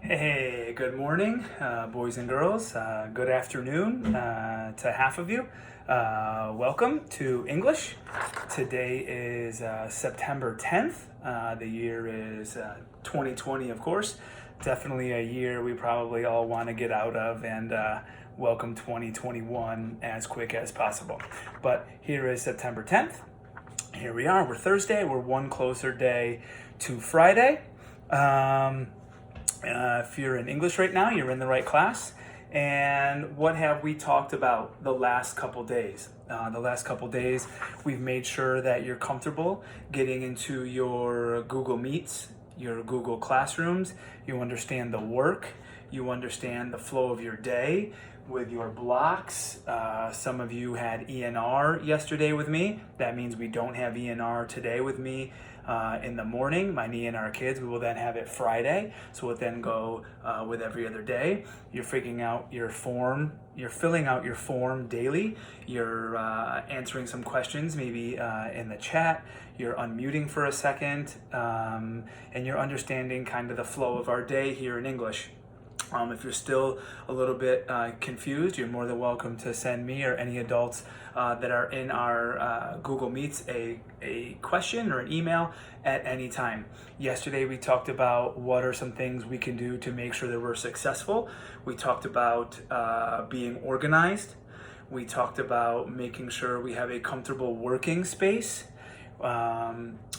Hey, good morning, boys and girls. Good afternoon to half of you. Welcome to English. Today is September 10th. The year is 2020, of course. Definitely a year we probably all want to get out of and welcome 2021 as quick as possible. But here is September 10th. Here we are. We're Thursday. We're one closer day to Friday. If you're in English right now, you're in the right class. And what have we talked about the last couple days? We've made sure that you're comfortable getting into your Google Meets, your Google Classrooms. You understand the work. You understand the flow of your day with your blocks. Some of you had ENR yesterday with me. That means we don't have ENR today with me in the morning. My ENR kids, we will then have it Friday. So we'll then go with every other day. You're figuring out your form. You're filling out your form daily. You're answering some questions maybe in the chat. You're unmuting for a second. And you're understanding kind of the flow of our day here in English. If you're still a little bit confused, you're more than welcome to send me or any adults that are in our Google Meets a question or an email at any time. Yesterday we talked about what are some things we can do to make sure that we're successful. We talked about being organized. We talked about making sure we have a comfortable working space.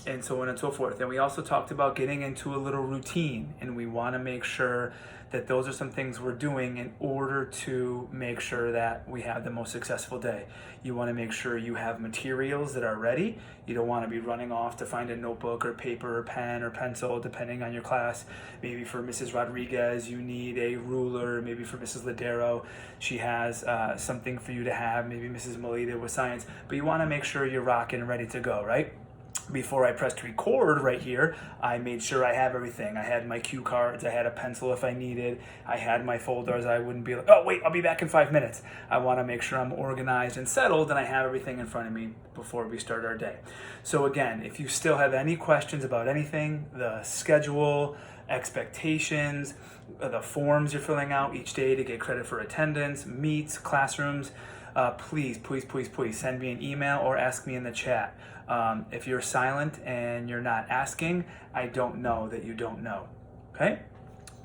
And so on and so forth. And we also talked about getting into a little routine, and we want to make sure that those are some things we're doing in order to make sure that we have the most successful day. You want to make sure you have materials that are ready. You don't want to be running off to find a notebook or paper or pen or pencil, depending on your class. Maybe for Mrs. Rodriguez, you need a ruler. Maybe for Mrs. Ladero, she has something for you to have. Maybe Mrs. Melita with science. But you want to make sure you're rocking and ready to go, right? Before I pressed record right here, I made sure I have everything. I had my cue cards, I had a pencil if I needed, I had my folders. I wouldn't be like, oh wait, I'll be back in 5 minutes. I want to make sure I'm organized and settled and I have everything in front of me before we start our day. So again, if you still have any questions about anything, the schedule, expectations, the forms you're filling out each day to get credit for attendance, meets, classrooms, please send me an email or ask me in the chat. If you're silent and you're not asking, I don't know that you don't know. Okay?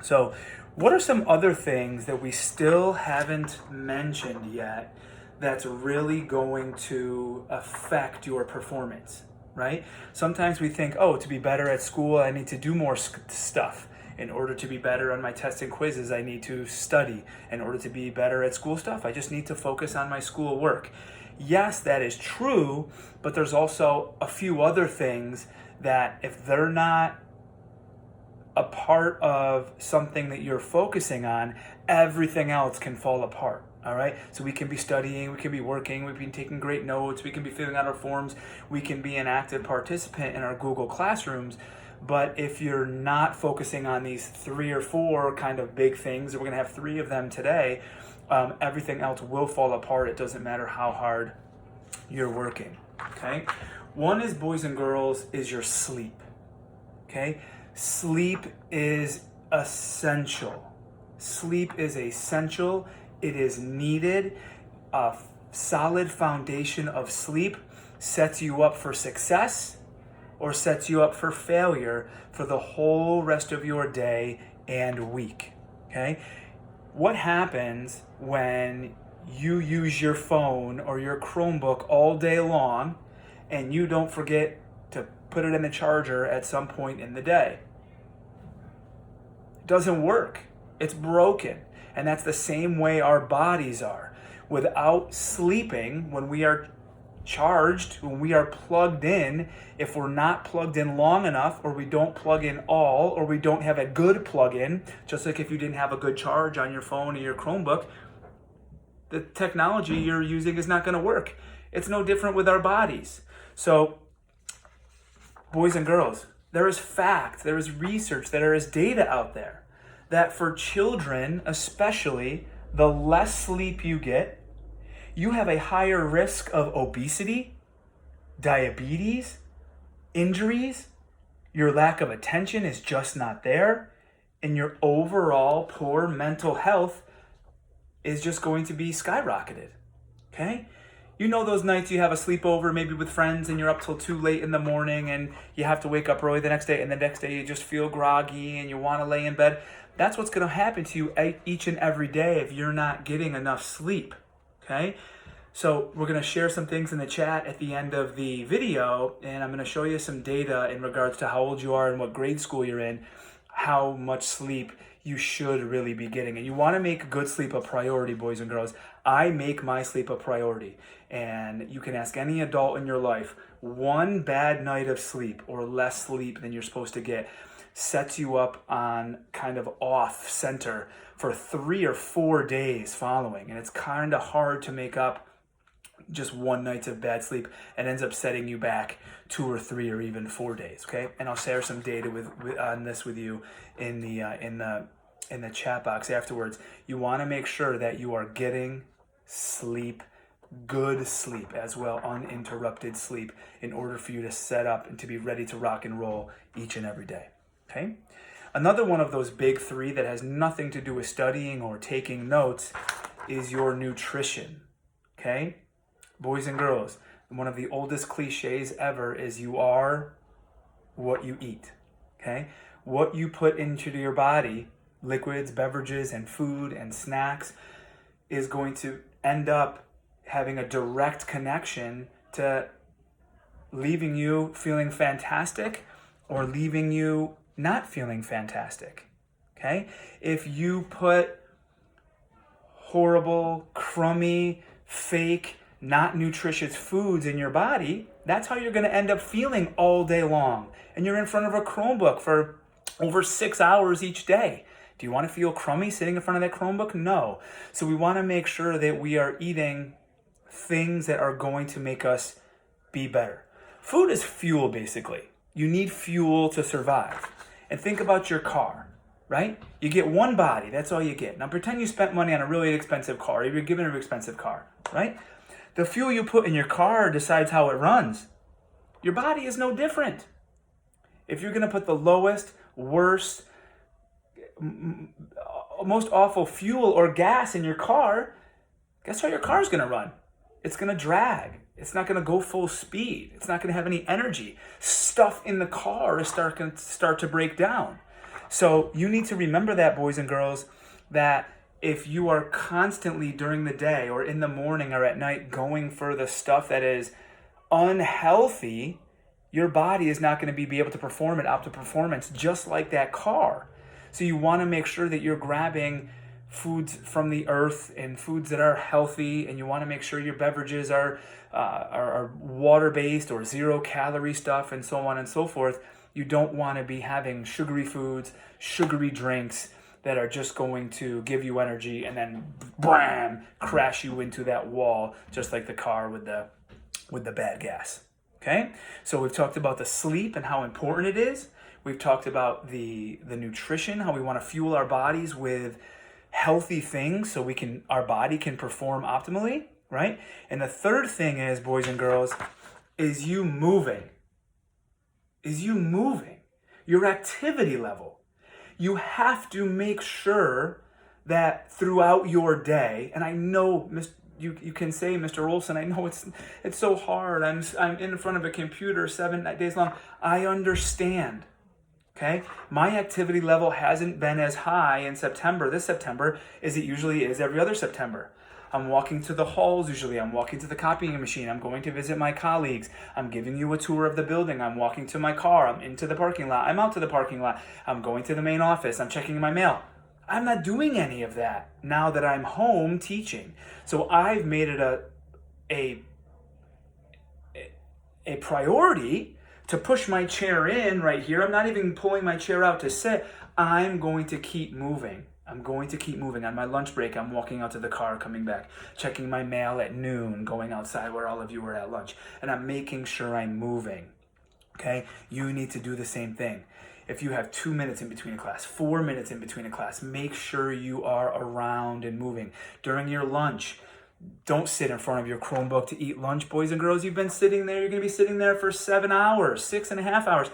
So, what are some other things that we still haven't mentioned yet that's really going to affect your performance, right? Sometimes we think, oh, to be better at school, I need to do more stuff. In order to be better on my tests and quizzes, I need to study. In order to be better at school stuff, I just need to focus on my school work. Yes, that is true, but there's also a few other things that if they're not a part of something that you're focusing on, everything else can fall apart. All right, so we can be studying, we can be working, we can be taking great notes, we can be filling out our forms, we can be an active participant in our Google Classrooms. But if you're not focusing on these 3 or 4 kind of big things, and we're going to have 3 of them today, everything else will fall apart. It doesn't matter how hard you're working, okay? One is, boys and girls, is your sleep, okay? Sleep is essential. Sleep is essential. It is needed. A solid foundation of sleep sets you up for success or sets you up for failure for the whole rest of your day and week, okay? What happens when you use your phone or your Chromebook all day long and you don't forget to put it in the charger at some point in the day? It doesn't work. It's broken. And that's the same way our bodies are. Without sleeping, when we are charged, when we are plugged in, if we're not plugged in long enough, or we don't plug in all, or we don't have a good plug-in, just like if you didn't have a good charge on your phone or your Chromebook, the technology you're using is not going to work. It's no different with our bodies. So, boys and girls, there is fact, there is research, there is data out there that for children especially, the less sleep you get, you have a higher risk of obesity, diabetes, injuries, your lack of attention is just not there, and your overall poor mental health is just going to be skyrocketed. Okay? You know those nights you have a sleepover maybe with friends and you're up till too late in the morning and you have to wake up early the next day, and the next day you just feel groggy and you want to lay in bed. That's what's going to happen to you each and every day if you're not getting enough sleep. Okay? So we're going to share some things in the chat at the end of the video, and I'm going to show you some data in regards to how old you are and what grade school you're in, how much sleep you should really be getting. And you want to make good sleep a priority, boys and girls. I make my sleep a priority. And you can ask any adult in your life, one bad night of sleep or less sleep than you're supposed to get sets you up on kind of off center for 3 or 4 days following. And it's kind of hard to make up just one night of bad sleep and ends up setting you back 2 or 3 or even 4 days. Okay, and I'll share some data on this with you in the chat box afterwards. You want to make sure that you are getting sleep, good sleep as well, uninterrupted sleep, in order for you to set up and to be ready to rock and roll each and every day. Okay, another one of those big 3 that has nothing to do with studying or taking notes is your nutrition. Okay, boys and girls, one of the oldest cliches ever is you are what you eat. Okay? What you put into your body, liquids, beverages, and food and snacks, is going to end up having a direct connection to leaving you feeling fantastic or leaving you not feeling fantastic. Okay? If you put horrible, crummy, fake, not nutritious foods in your body, that's how you're going to end up feeling all day long. And you're in front of a Chromebook for over 6 hours each day. Do you want to feel crummy sitting in front of that Chromebook? No. So we want to make sure that we are eating things that are going to make us be better. Food is fuel, basically. You need fuel to survive. And think about your car, right? You get one body, that's all you get. Now pretend you spent money on a really expensive car, or you're given an expensive car, right? The fuel you put in your car decides how it runs. Your body is no different. If you're going to put the lowest, worst, most awful fuel or gas in your car, guess how your car's going to run? It's going to drag. It's not going to go full speed. It's not going to have any energy. Stuff in the car is going to start to break down. So you need to remember that, boys and girls, that if you are constantly during the day or in the morning or at night going for the stuff that is unhealthy, your body is not going to be able to perform at optimal performance, just like that car. So you want to make sure that you're grabbing foods from the earth and foods that are healthy, and you want to make sure your beverages are water-based or zero-calorie stuff, and so on and so forth. You don't want to be having sugary foods, sugary drinks that are just going to give you energy and then bam, crash you into that wall, just like the car with the bad gas. Okay? So we've talked about the sleep and how important it is. We've talked about the nutrition, how we want to fuel our bodies with healthy things so our body can perform optimally, right? And the third thing is, boys and girls, is you moving. Your activity level. You have to make sure that throughout your day, and I know you can say, Mr. Olsen, I know it's so hard. I'm in front of a computer 7 days long. I understand. Okay? My activity level hasn't been as high in this September, as it usually is every other September. I'm walking to the halls usually. I'm walking to the copying machine. I'm going to visit my colleagues. I'm giving you a tour of the building. I'm walking to my car. I'm into the parking lot. I'm out to the parking lot. I'm going to the main office. I'm checking my mail. I'm not doing any of that now that I'm home teaching. So I've made it a priority to push my chair in right here. I'm not even pulling my chair out to sit. I'm going to keep moving. On my lunch break, I'm walking out to the car, coming back, checking my mail at noon, going outside where all of you were at lunch. And I'm making sure I'm moving. Okay? You need to do the same thing. If you have 2 minutes in between a class, 4 minutes in between a class, make sure you are around and moving. During your lunch, Don't sit in front of your Chromebook to eat lunch, boys and girls. You've been sitting there. You're going to be sitting there for 7 hours, 6.5 hours.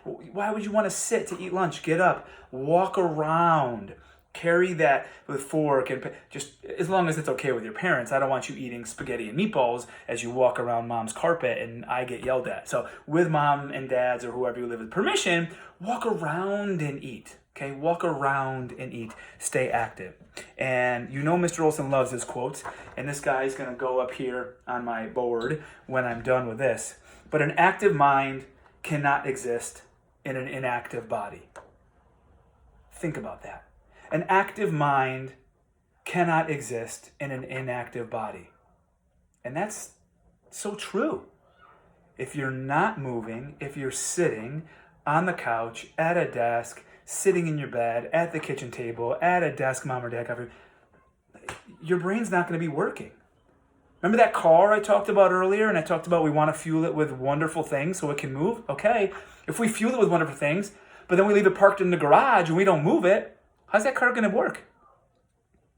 Why would you want to sit to eat lunch? Get up, walk around, carry that with fork, and just as long as it's okay with your parents. I don't want you eating spaghetti and meatballs as you walk around mom's carpet and I get yelled at. So with mom and dads or whoever you live with permission, walk around and eat. Okay, walk around and eat. Stay active. And you know Mr. Olsen loves his quotes, and this guy's going to go up here on my board when I'm done with this. But an active mind cannot exist in an inactive body. Think about that. An active mind cannot exist in an inactive body. And that's so true. If you're not moving, if you're sitting on the couch, at a desk, sitting in your bed, at the kitchen table, at a desk mom or dad covered, your brain's not going to be working. Remember that car I talked about earlier, and I talked about we want to fuel it with wonderful things so it can move? Okay, if we fuel it with wonderful things, but then we leave it parked in the garage and we don't move it, how's that car going to work?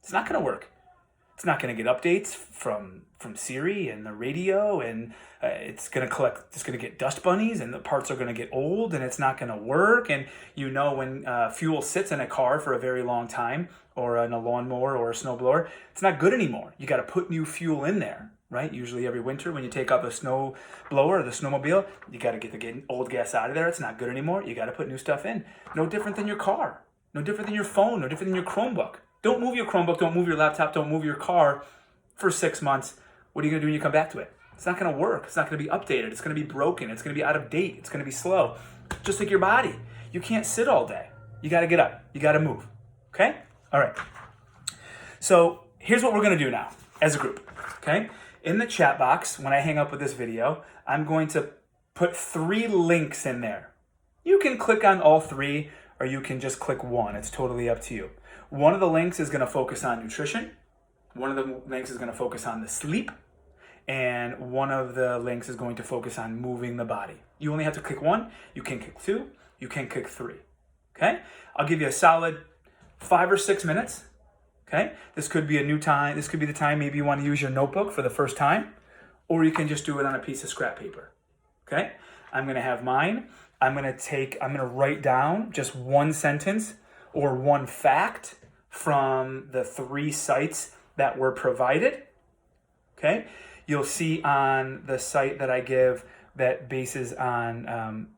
It's not going to work. It's not going to get updates from Siri and the radio, and it's going to get dust bunnies, and the parts are going to get old, and it's not going to work. And you know, when fuel sits in a car for a very long time, or in a lawnmower or a snowblower, it's not good anymore. You got to put new fuel in there, right? Usually every winter when you take out the snow blower or the snowmobile, you got to get the old gas out of there. It's not good anymore. You got to put new stuff in. No different than your car. No different than your phone. No different than your Chromebook. Don't move your Chromebook, don't move your laptop, don't move your car for 6 months. What are you going to do when you come back to it? It's not going to work. It's not going to be updated. It's going to be broken. It's going to be out of date. It's going to be slow. Just like your body. You can't sit all day. You got to get up. You got to move. Okay? All right. So here's what we're going to do now as a group. Okay? In the chat box, when I hang up with this video, I'm going to put 3 links in there. You can click on all 3, or you can just click one. It's totally up to you. One of the links is going to focus on nutrition. One of the links is going to focus on the sleep. And one of the links is going to focus on moving the body. You only have to click 1. You can click 2. You can click 3. Okay? I'll give you a solid 5 or 6 minutes. Okay? This could be a new time. This could be the time maybe you want to use your notebook for the first time. Or you can just do it on a piece of scrap paper. Okay? I'm going to have mine. I'm going to write down just one sentence or one fact from the 3 sites that were provided. Okay? You'll see on the site that I give that bases on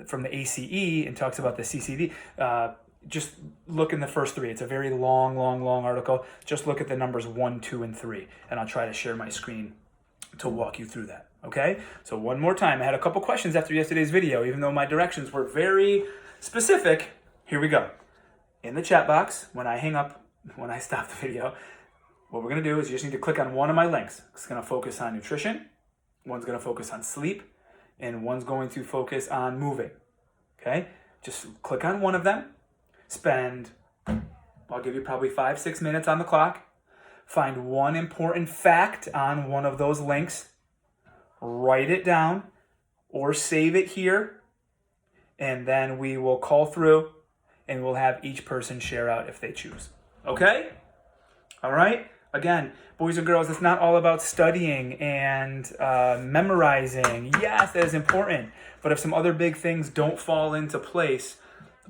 from the ACE and talks about the CCD. Just look in the first 3. It's a very long article. Just look at the numbers 1, 2, and 3, and I'll try to share my screen to walk you through that. Okay? So one more time. I had a couple questions after yesterday's video, even though my directions were very specific. Here we go. In the chat box, when I hang up, when I stop the video, what we're going to do is you just need to click on one of my links. It's going to focus on nutrition, one's going to focus on sleep, and one's going to focus on moving. Okay? Just click on one of them. I'll give you probably 5-6 minutes on the clock. Find one important fact on one of those links. Write it down or save it here. And then we will call through and we'll have each person share out if they choose. Okay? All right? Again, boys and girls, it's not all about studying and memorizing. Yes, that is important. But if some other big things don't fall into place,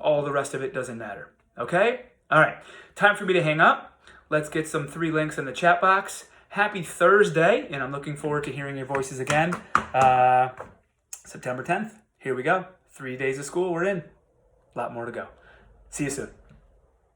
all the rest of it doesn't matter. Okay? All right. Time for me to hang up. Let's get some 3 links in the chat box. Happy Thursday, and I'm looking forward to hearing your voices again. September 10th. Here we go. 3 days of school. We're in. A lot more to go. See you soon.